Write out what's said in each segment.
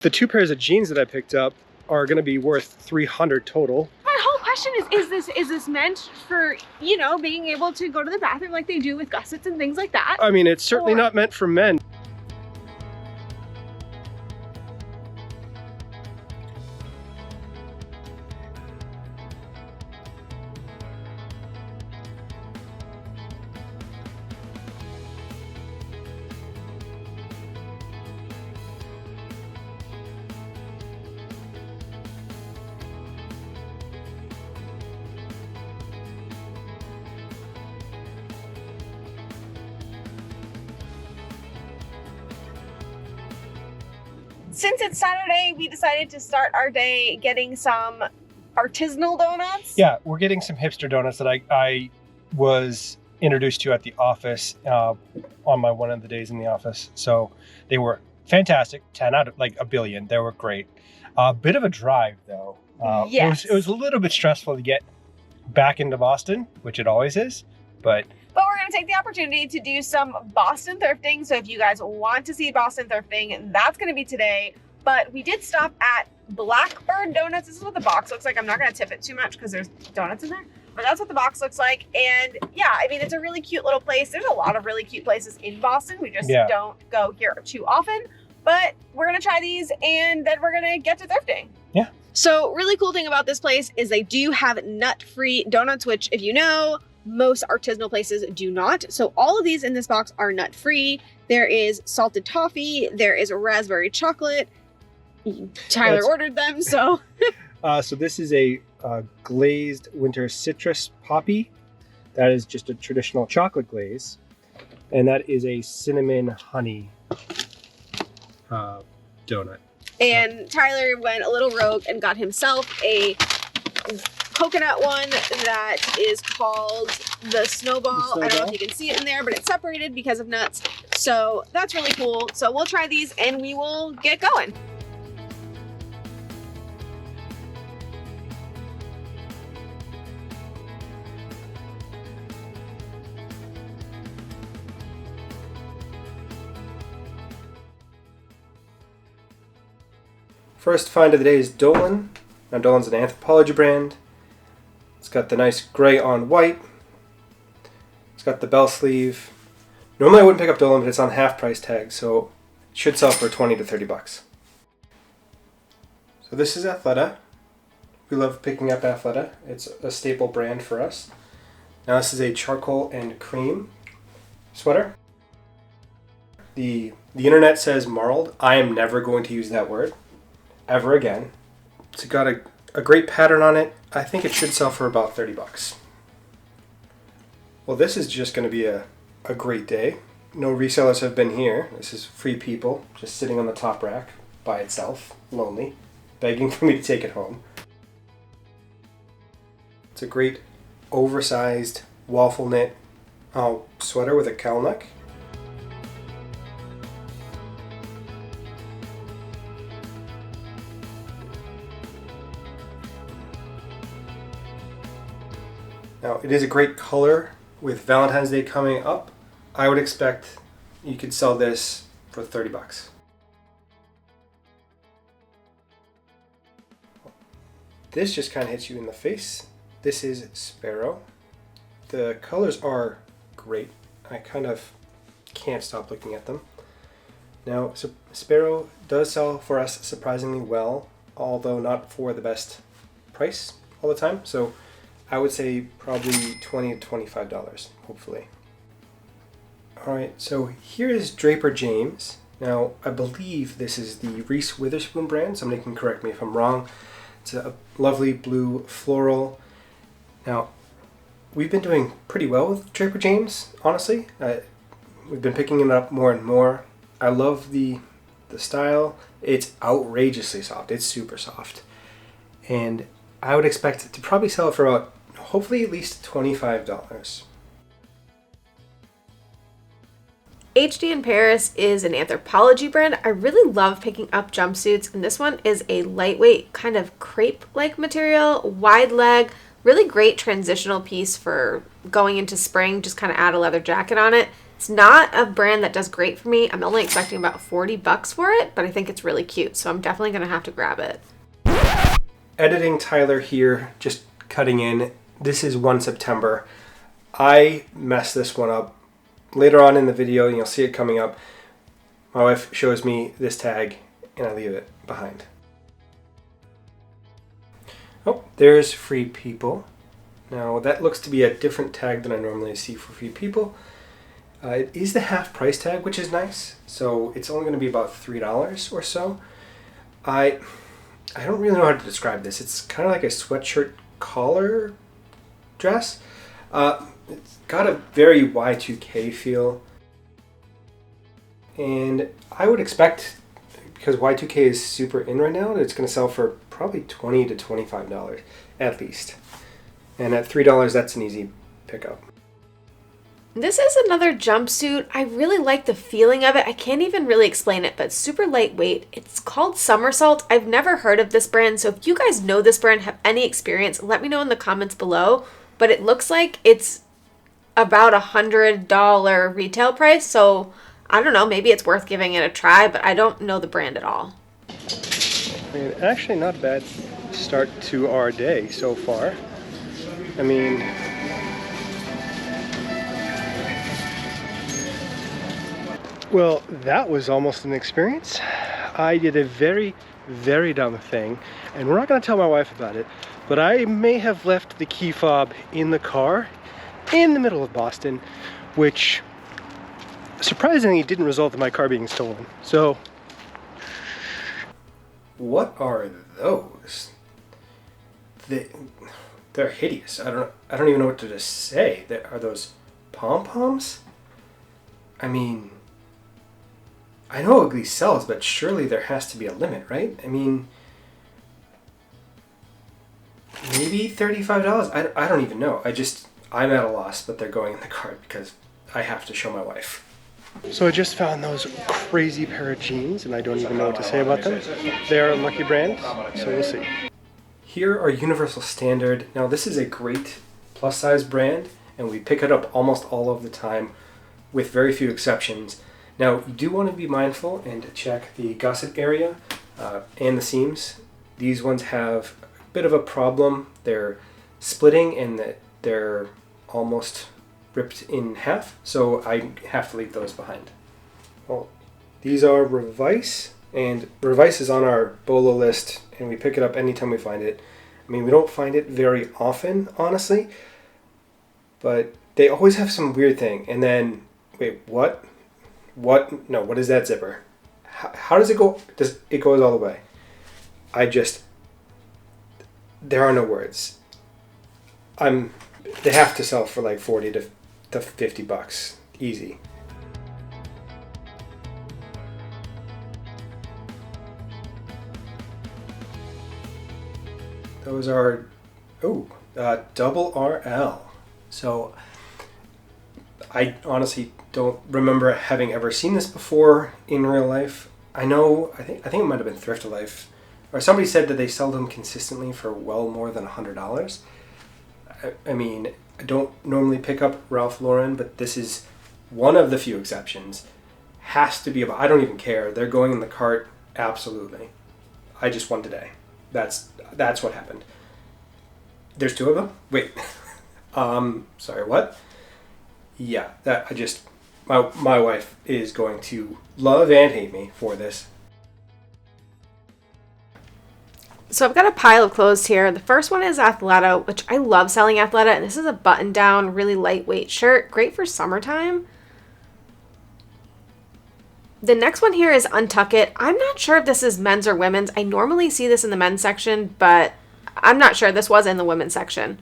The 2 pairs of jeans that I picked up are going to be worth $300 total. My whole question is this meant for, you know, being able to go to the bathroom like they do with gussets and things like that? I mean, it's certainly not meant for men. Since it's Saturday, we decided to start our day getting some artisanal donuts. Yeah, we're getting some hipster donuts that I was introduced to at the office on my one of the days in the office. So they were fantastic, 10 out of like a billion. They were great. A bit of a drive though. Yes. It was a little bit stressful to get back into Boston, which it always is, but we're going to take the opportunity to do some Boston thrifting. So if you guys want to see Boston thrifting, that's going to be today. But we did stop at Blackbird Donuts. This is what the box looks like. I'm not going to tip it too much because there's donuts in there. But that's what the box looks like. And yeah, I mean, it's a really cute little place. There's a lot of really cute places in Boston. We just don't go here too often. But we're going to try these and then we're going to get to thrifting. Yeah. So really cool thing about this place is they do have nut-free donuts, which if you know, most artisanal places do not. So all of these in this box are nut-free. There is salted toffee. There is raspberry chocolate. Tyler ordered them, so. So this is a glazed winter citrus poppy. That is just a traditional chocolate glaze. And that is a cinnamon honey donut. And Tyler went a little rogue and got himself a coconut one that is called the Snowball. I don't know if you can see it in there, but it's separated because of nuts. So that's really cool. So we'll try these and we will get going. First find of the day is Dolan. Now Dolan's an Anthropologie brand. It's got the nice gray on white. It's got the bell sleeve. Normally I wouldn't pick up Dolan, but it's on half price tag, so it should sell for 20 to 30 bucks. So this is Athleta. We love picking up Athleta. It's a staple brand for us. Now this is a charcoal and cream sweater. The internet says marled. I am never going to use that word ever again. It's got a great pattern on it. I think it should sell for about 30 bucks. Well, this is just going to be a great day. No resellers have been here. This is Free People just sitting on the top rack by itself, lonely, begging for me to take it home. It's a great oversized waffle knit sweater with a cowl neck. Now, it is a great color. With Valentine's Day coming up, I would expect you could sell this for 30 bucks. This just kind of hits you in the face. This is Sparrow. The colors are great. I kind of can't stop looking at them. Now, so Sparrow does sell for us surprisingly well, although not for the best price all the time. So I would say probably $20 to $25, hopefully. All right, so here is Draper James. Now, I believe this is the Reese Witherspoon brand. Somebody can correct me if I'm wrong. It's a lovely blue floral. Now, we've been doing pretty well with Draper James, honestly. We've been picking it up more and more. I love the style. It's outrageously soft. It's super soft. And I would expect it to probably sell it for about, hopefully at least $25. HD in Paris is an Anthropologie brand. I really love picking up jumpsuits, and this one is a lightweight kind of crepe-like material, wide leg, really great transitional piece for going into spring. Just kind of add a leather jacket on it. It's not a brand that does great for me. I'm only expecting about 40 bucks for it, but I think it's really cute, so I'm definitely gonna have to grab it. Editing Tyler here, just cutting in. This is 1 September. I messed this one up. Later on in the video, and you'll see it coming up, my wife shows me this tag and I leave it behind. Oh, there's Free People. Now that looks to be a different tag than I normally see for Free People. It is the half price tag, which is nice. So it's only going to be about $3 or so. I don't really know how to describe this. It's kind of like a sweatshirt collar dress. It's got a very Y2K feel. And I would expect, because Y2K is super in right now, it's going to sell for probably $20 to $25 at least. And at $3, that's an easy pickup. This is another jumpsuit. I really like the feeling of it. I can't even really explain it, but it's super lightweight. It's called Somersault. I've never heard of this brand, so if you guys know this brand, have any experience, let me know in the comments below. But it looks like it's about $100 retail price, so I don't know, maybe it's worth giving it a try, but I don't know the brand at all. I mean, actually not a bad start to our day so far. I mean, well, that was almost an experience. I did a very, very dumb thing, and we're not going to tell my wife about it, but I may have left the key fob in the car in the middle of Boston, which surprisingly didn't result in my car being stolen. So, what are those? They're hideous. I don't even know what to just say. Are those pom-poms? I mean, I know Ugly sells, but surely there has to be a limit, right? I mean, maybe $35? I don't even know. I'm at a loss, but they're going in the cart because I have to show my wife. So I just found those crazy pair of jeans, and I don't even know what to say about them. They're a Lucky brand, so we'll see. Here are Universal Standard. Now this is a great plus size brand, and we pick it up almost all of the time with very few exceptions. Now you do want to be mindful and check the gusset area and the seams. These ones have a bit of a problem. They're splitting and they're almost ripped in half, so I have to leave those behind. Well, these are Revice, and Revice is on our BOLO list, and we pick it up anytime we find it. I mean, we don't find it very often, honestly, but they always have some weird thing. And then, wait, what? No, what is that zipper? How does it go? It goes all the way. There are no words. They have to sell for like 40 to 50 bucks, easy. Those are, double RL. So I honestly don't remember having ever seen this before in real life. I think it might have been Thrift Life, or somebody said that they sell them consistently for well more than $100. I mean, I don't normally pick up Ralph Lauren, but this is one of the few exceptions. Has to be I don't even care. They're going in the cart, absolutely. I just won today. That's what happened. There's two of them? Wait. Sorry, what? Yeah, my wife is going to love and hate me for this. So I've got a pile of clothes here. The first one is Athleta, which I love selling Athleta, and this is a button-down, really lightweight shirt. Great for summertime. The next one here is Untuck It. I'm not sure if this is men's or women's. I normally see this in the men's section, but I'm not sure. This was in the women's section.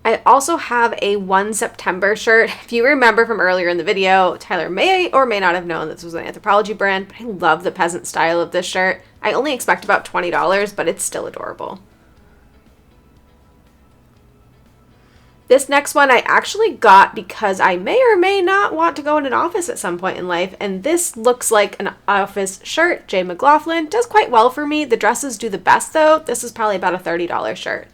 I also have a 1 September shirt. If you remember from earlier in the video, Tyler may or may not have known this was an Anthropologie brand, but I love the peasant style of this shirt. I only expect about $20, but it's still adorable. This next one I actually got because I may or may not want to go in an office at some point in life, and this looks like an office shirt. J. McLaughlin does quite well for me. The dresses do the best though. This is probably about a $30 shirt.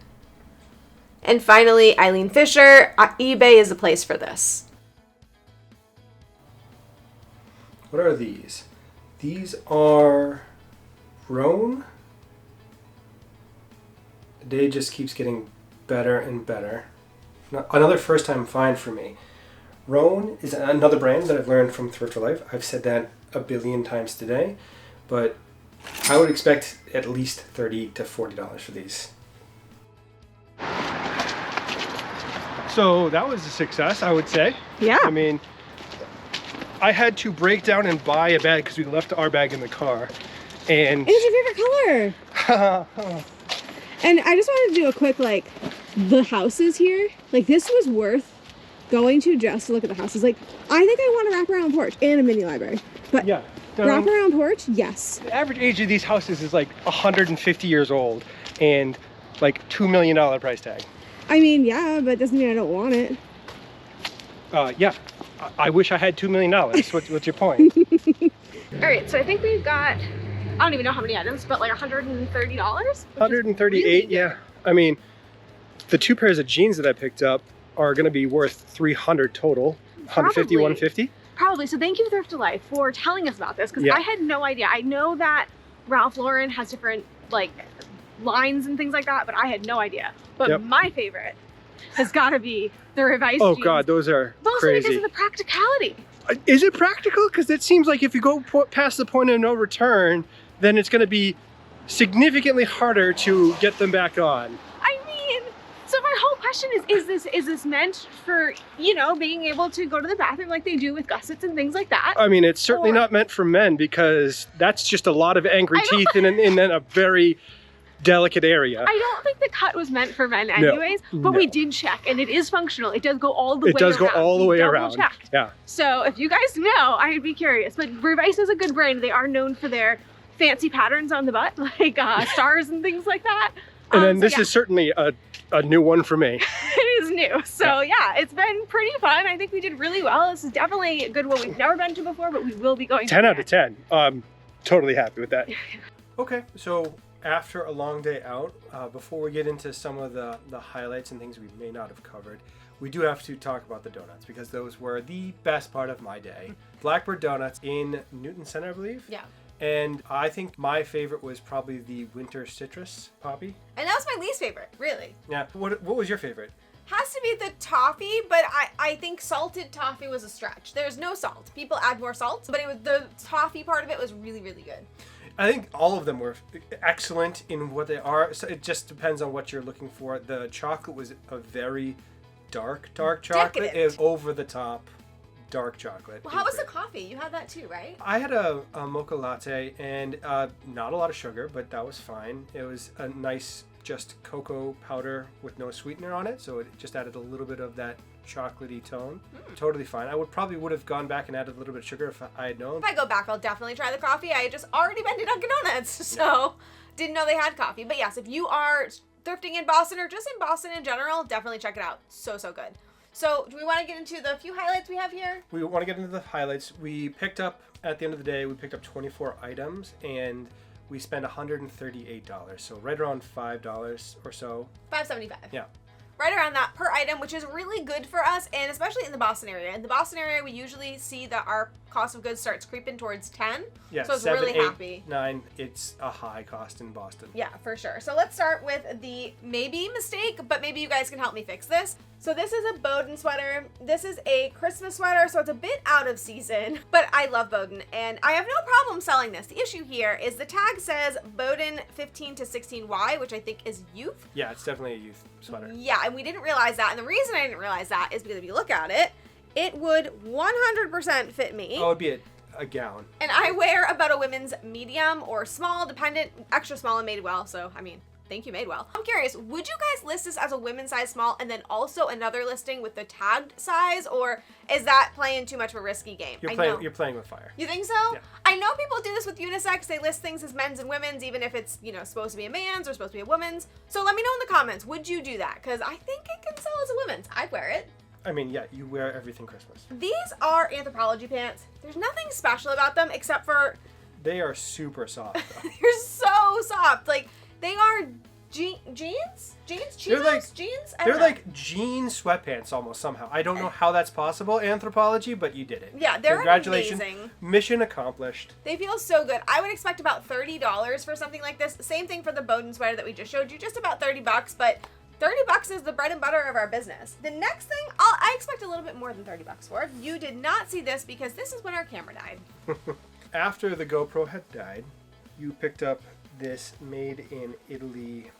And finally, Eileen Fisher, eBay is the place for this. What are these? These are Roan. The day just keeps getting better and better. Another first time find for me. Roan is another brand that I've learned from Thrift for Life. I've said that a billion times today, but I would expect at least $30 to $40 for these. So that was a success, I would say. Yeah. I mean, I had to break down and buy a bag because we left our bag in the car. And it's your favorite color. And I just wanted to do a quick, the houses here. This was worth going to just to look at the houses. I think I want a wraparound porch and a mini library. But yeah, wraparound porch, yes. The average age of these houses is 150 years old and $2 million price tag. I mean, yeah, but it doesn't mean I don't want it. Yeah, I wish I had $2 million. What's your point? All right, so I think we've got, I don't even know how many items, but $130? 138, really yeah. I mean, the 2 pairs of jeans that I picked up are going to be worth $300 total. 150, 150. Probably. So thank you, Thrift to Life, for telling us about this, because I had no idea. I know that Ralph Lauren has different lines and things like that, but I had no idea. But my favorite has got to be the revised jeans. God, those are crazy. Because of the practicality. Is it practical? Because it seems like if you go past the point of no return, then it's going to be significantly harder to get them back on. I mean, so my whole question is this meant for, being able to go to the bathroom like they do with gussets and things like that? I mean, it's certainly not meant for men, because that's just a lot of angry teeth in a very delicate area. I don't think the cut was meant for men anyways, but we did check, and it is functional. It does go all the way around. It does go all the way around. Checked. Yeah. So if you guys know, I'd be curious. But Revice is a good brand. They are known for their fancy patterns on the butt, stars and things like that. And then this is certainly a new one for me. It is new. So yeah, it's been pretty fun. I think we did really well. This is definitely a good one we've never been to before, but we will be going 10 out of 10. I'm totally happy with that. Okay, so after a long day out, before we get into some of the highlights and things we may not have covered, we do have to talk about the donuts, because those were the best part of my day. Blackbird Donuts in Newton Center, I believe. Yeah. And I think my favorite was probably the winter citrus poppy. And that was my least favorite, really. Yeah. What was your favorite? Has to be the toffee, but I think salted toffee was a stretch. There's no salt. People add more salt, but the toffee part of it was really, really good. I think all of them were excellent in what they are. So it just depends on what you're looking for. The chocolate was a very dark chocolate. Decadent. It was over the top dark chocolate. Well, how was the coffee? You had that too, right? I had a mocha latte and not a lot of sugar, but that was fine. It was a nice just cocoa powder with no sweetener on it, so it just added a little bit of that chocolatey tone. Totally fine. I would have gone back and added a little bit of sugar if I had known. If I go back, I'll definitely try the coffee. I had just already been to Dunkin' Donuts, so didn't know they had coffee. But yes, if you are thrifting in Boston or just in Boston in general, definitely check it out. So good. So do we want to get into the few highlights we have here? We want to get into the highlights. We picked up, at the end of the day, 24 items, and we spent $138. So right around $5 or so. $5.75. Yeah. Right around that per item, which is really good for us, and especially in the Boston area. In the Boston area, we usually see that our cost of goods starts creeping towards 10. Yeah, so it's 7, really 8, happy. 9, it's a high cost in Boston. Yeah, for sure. So let's start with the maybe mistake, but maybe you guys can help me fix this. So this is a Bowden sweater. This is a Christmas sweater, so it's a bit out of season, but I love Bowden, and I have no problem selling this. The issue here is the tag says Bowden 15 to 16Y, which I think is youth. Yeah, it's definitely a youth sweater. Yeah, and we didn't realize that, and the reason I didn't realize that is because if you look at it, it would 100% fit me. Oh, it'd be a gown. And I wear about a women's medium or small, dependent, extra small and Madewell, so I mean, thank you, Madewell. I'm curious, would you guys list this as a women's size small and then also another listing with the tagged size, or is that playing too much of a risky game? You're playing with fire. You think so? Yeah. I know people do this with unisex. They list things as men's and women's, even if it's, supposed to be a man's or supposed to be a woman's. So let me know in the comments, would you do that? Because I think it can sell as a women's. I'd wear it. I mean, yeah, you wear everything Christmas. These are Anthropologie pants. There's nothing special about them except for... They are super soft, though. They're so soft. Like, they are Jeans? They're Chinos? like- Jeans? I They're don't know. like jean sweatpants almost somehow. I don't know how that's possible, Anthropology, but you did it. Yeah, they're Congratulations. amazing. Mission accomplished. They feel so good. I would expect about $30 for something like this. Same thing for the Bowden sweater that we just showed you, just about $30, but $30 is the bread and butter of our business. The next thing, I expect a little bit more than $30 for. You did not see this because this is when our camera died. After the GoPro had died, you picked up this made in Italy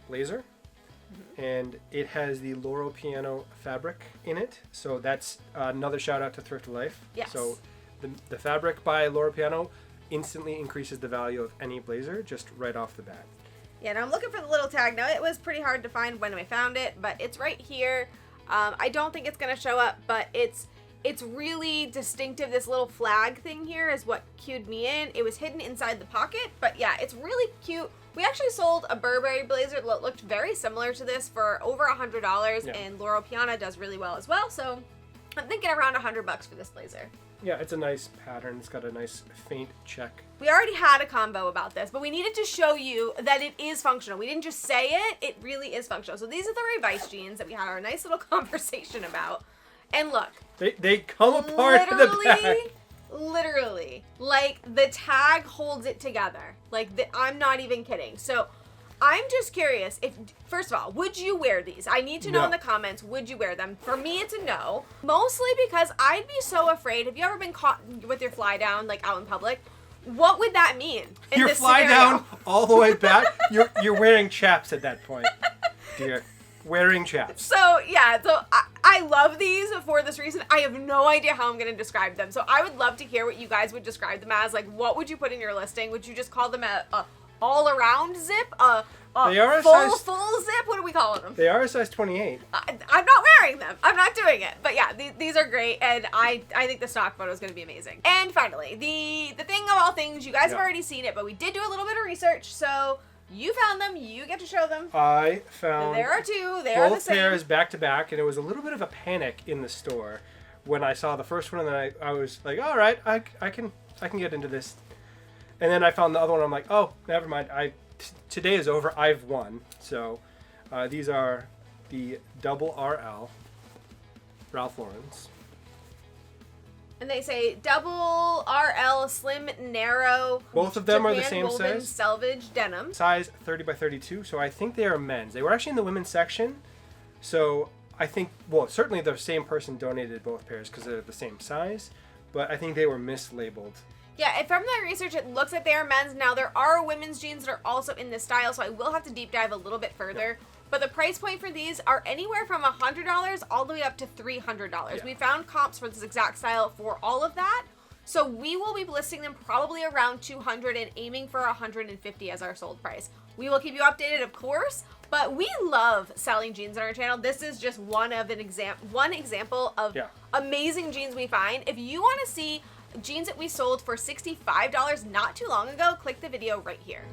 blazer, and it has the Loro Piano fabric in it. So that's another shout out to Thrift Life. Yes. So the fabric by Loro Piano instantly increases the value of any blazer just right off the bat. Yeah, and I'm looking for the little tag. Now, it was pretty hard to find when I found it, but it's right here. I don't think it's going to show up, but it's really distinctive. This little flag thing here is what cued me in. It was hidden inside the pocket, but yeah, it's really cute. We actually sold a Burberry blazer that looked very similar to this for over $100, Yeah. and Loro Piana does really well as well, so I'm thinking around $100 for this blazer. Yeah, it's a nice pattern. It's got a nice faint check. We already had a combo about this, but we needed to show you that it is functional. We didn't just say it, it really is functional. So these are the Revice jeans that we had our nice little conversation about. And look, They come apart in the back. literally, like the tag holds it together. Like I'm not even kidding. So I'm just curious if, first of all, would you wear these? I need to know No. in the comments, would you wear them? For me, it's a no. Mostly because I'd be so afraid. Have you ever been caught with your fly down, like out in public? What would that mean in You're this fly scenario? down all the way back. You're wearing chaps at that point, dear. Wearing chaps. So yeah, so I love these for this reason. I have no idea how I'm going to describe them. So I would love to hear what you guys would describe them as. Like, what would you put in your listing? Would you just call them a all-around zip? They are a full size- zip? What are we calling them? They are a size 28. I'm not wearing them. I'm not doing it. But yeah, these are great, and I think the stock photo is going to be amazing. And finally, the thing of all things, you guys have Yeah. already seen it, but we did do a little bit of research, so you found them. You get to show them. I found There are two. They are the both same. pairs back to back, and it was a little bit of a panic in the store when I saw the first one, and then I was like, all right, I can get into this. And then I found the other one. I'm like, oh, never mind. Today is over. I've won. So these are the double RL Ralph Lauren's. And they say double RL slim narrow. Both of them are the Japan same woven size. selvage denim. Size 30 by 32. So I think they are men's. They were actually in the women's section. So I think, well, certainly the same person donated both pairs because they're the same size. But I think they were mislabeled. Yeah, and from my research, it looks like they are men's. Now, there are women's jeans that are also in this style, so I will have to deep dive a little bit further. But the price point for these are anywhere from $100 all the way up to $300. Yeah. We found comps for this exact style for all of that. So we will be listing them probably around $200 and aiming for $150 as our sold price. We will keep you updated, of course, but we love selling jeans on our channel. This is just one example of amazing jeans we find. If you want to see jeans that we sold for $65 not too long ago, click the video right here.